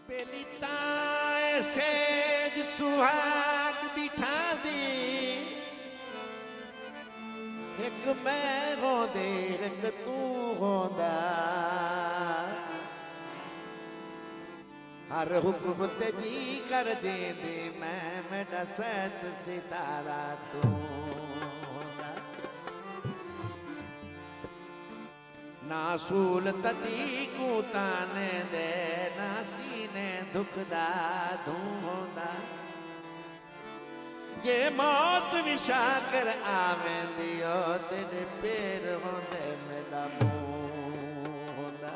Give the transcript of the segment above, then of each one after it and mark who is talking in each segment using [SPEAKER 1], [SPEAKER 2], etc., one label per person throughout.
[SPEAKER 1] पेली ताए सेज सुहाग दिठा दी एक मैं होंदे एक तू होंदा हर हुक्म ते जी कर जेंदे मैं मेरा सैत सितारा तू होंदा ना सूल तती को ताने दे ना सीने दुखदा तू होंदा जे मौत विशा कर आवेंदी ओ तेरे पैर होंदे मेरा मुंह होंदा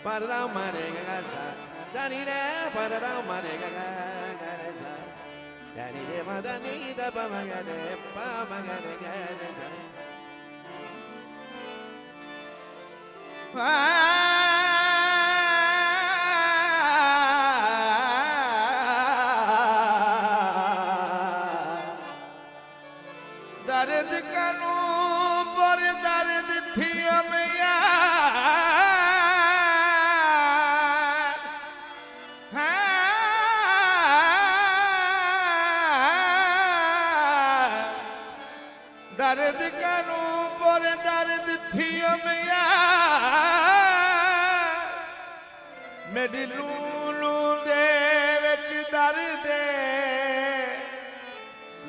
[SPEAKER 1] Para marega sa sanire para marega gare sa dani de madani da pa magane gare sa दर्द कनु पर दर्द थी अमिया दर्द कनु पर दर्द थी अमिया मेरी लूलू दे विच दर्द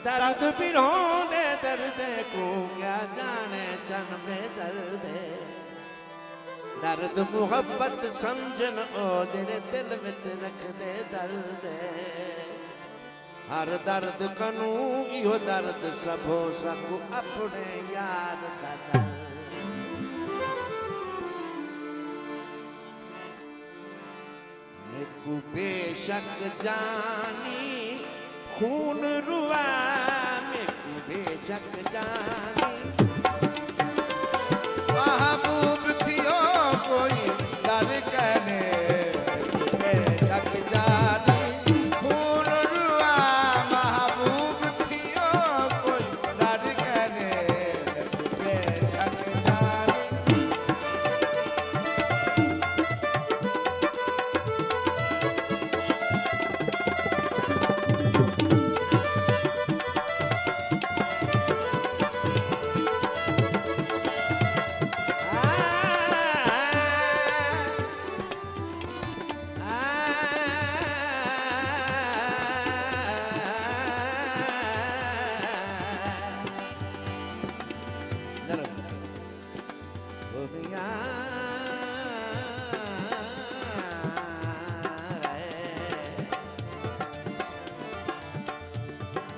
[SPEAKER 1] दर्द पिरोंदे दर्द को क्या जाने जन्मे दर्द दर्द मुहब्बत समझन ओ जेड़े दिल विच रख दे दर्द हर दर्द कनू इहो दर्द सबो सब अपने यार दा दर्द मेकू बेशक जानी खून रुआ मेकू बेशक जानी महबूब थियो कोई डर कहने बेशक जानी खून रुआ महबूब थियो कोई डर कहने बेशक जानी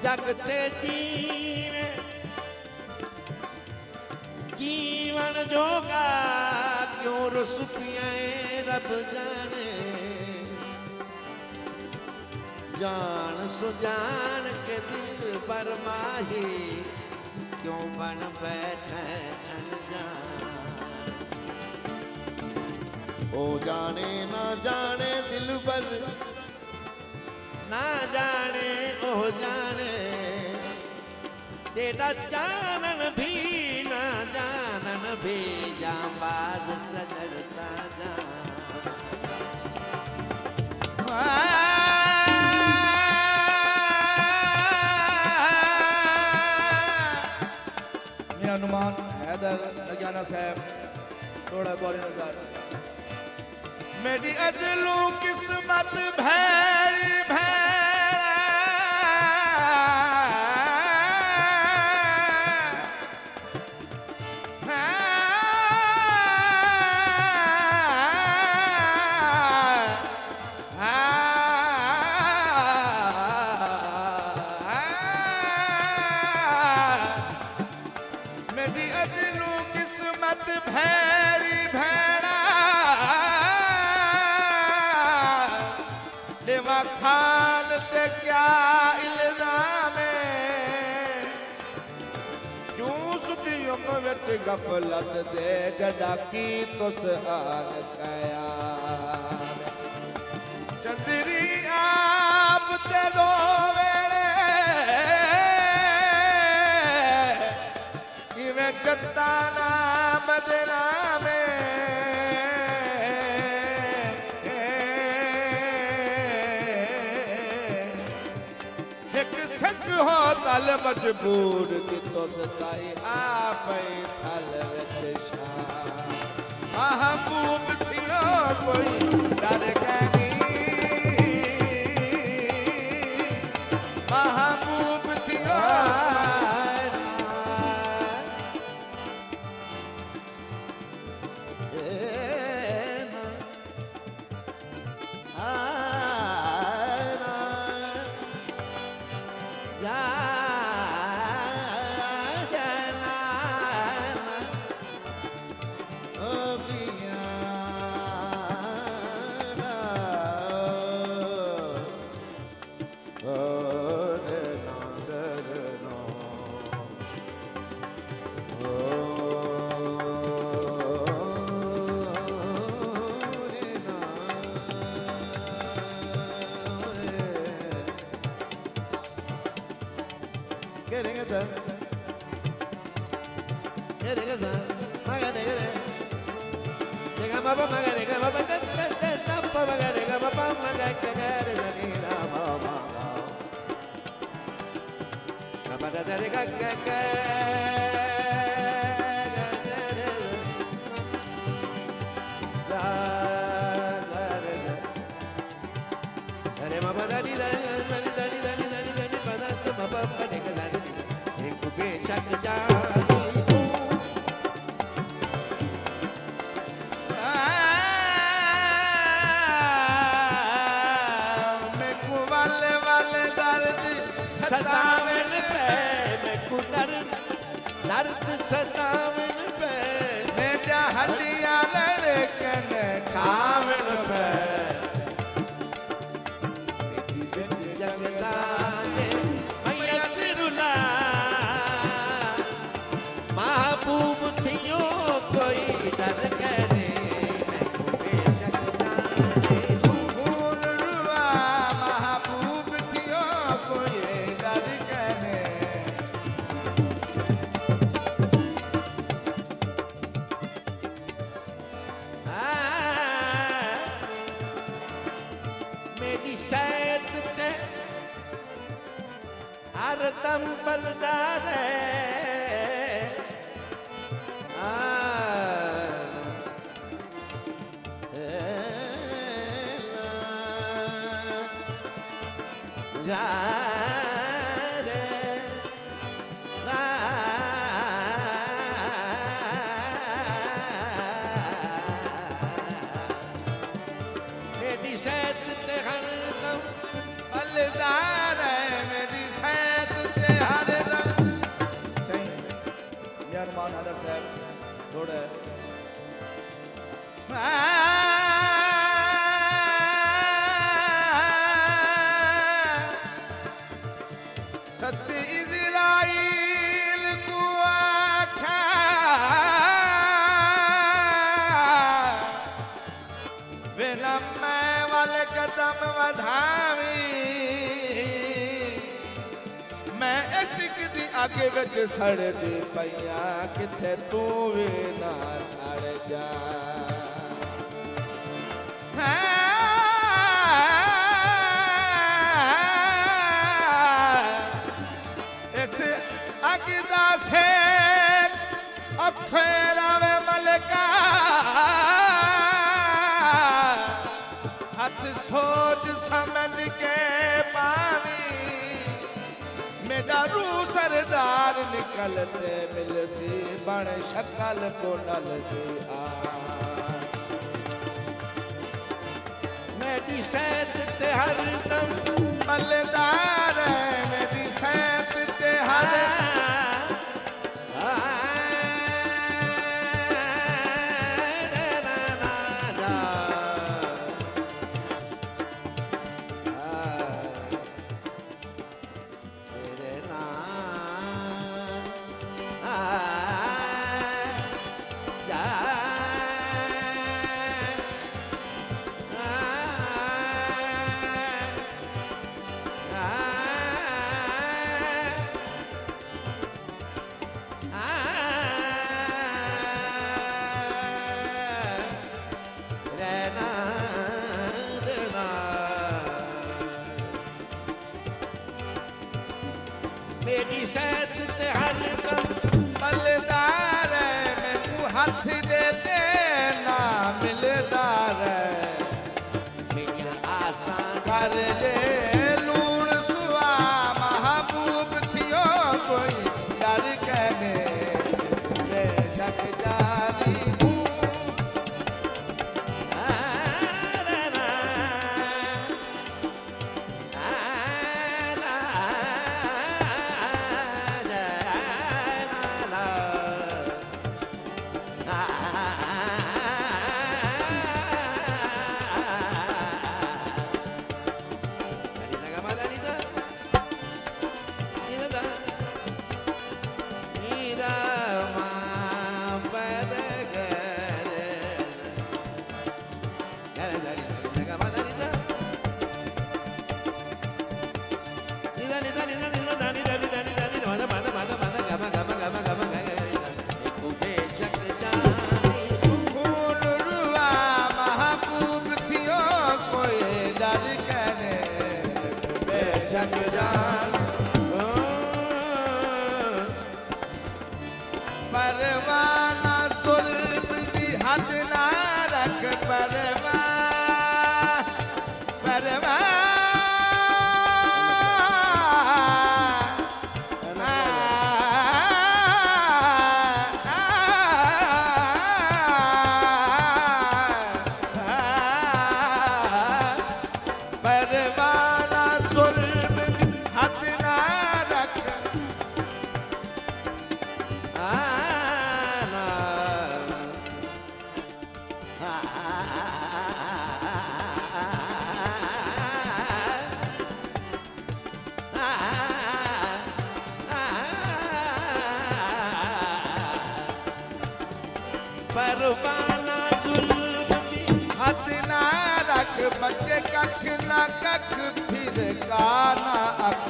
[SPEAKER 1] जगते जीवे जीवन जोगा क्यों रुस पियाए रब जाने जान सुजान के दिल पर माही क्यों बन बैठे अनजान ओ जाने ना जाने दिल पर ना जाने ओ जाने तेरा जानन भी ना जानन भी जांबाज सजड़ता जान
[SPEAKER 2] मैं हनुमान हैदर नगाना साहब थोड़ा बोले नजर
[SPEAKER 1] मेरी अजलू किस्मत भैरी भैरी
[SPEAKER 2] जुमा खान ते क्या इल्जाम है क्यों सुतियों विच गफलत दे जड़ा की तुस आन कया चंदरी आप ते दो वेले किवें चट्टाना बदना में हो तल मजबूर की तो सताई आप थल विच शाह महबूब थियो कोई डर गनी महबूब थियो
[SPEAKER 1] सतावन पे मैं कुदर दर्द सतावन पे
[SPEAKER 2] मेरा हड्डियां लड़कन
[SPEAKER 1] खावन पे बिच जगदा ने मैयत रुला महबूब थियो कोई डर करे मैं बेशक जाने
[SPEAKER 2] फूल रुआ महबूब थियो कोई डर करे
[SPEAKER 1] मेरी सैद ते हर दम बलदार मेरी सैद ते हर दम
[SPEAKER 2] बलदार है मेरी सैद ते हर दम सही मेहरबान हदर साहब थोड़ा सच्ची इज़राइल को आखा बिना मैं वाले कदम वधावी मैं इश्क दी आगे विच सड़दी पईया किथे तू वे ना सड़ जा इस अगदा से अखेरा वे मलका हथ सोच समझ के पावी मेरा रू सरदार निकलते मिलसी बण शक्ल बोनल दी आ
[SPEAKER 1] मेरी सैद ते हर दम
[SPEAKER 2] बलदार है मेरी सैद ते हर
[SPEAKER 1] मेरी सैद ते हर दम
[SPEAKER 2] बलदार मैनू हथ दे देना मिलदार
[SPEAKER 1] मेरी आसा
[SPEAKER 2] कर ले लूण सुआ महबूब थियो कोई डर कहने बेशक जारी हूँ खून रुआ महबूब थियो कोई डर कहने बेशक जान परवाना जुल्म दी हद ना रख परवा परवा परवाना जुल्म दी हद ना रख
[SPEAKER 1] परवाना जुल्म दी
[SPEAKER 2] हद ना रख बच्चे कख ना कख फिर काना अख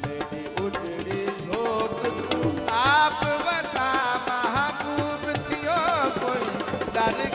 [SPEAKER 2] मेरी उजड़ी झोंक तू आप वसा महबूब थियो कोई डर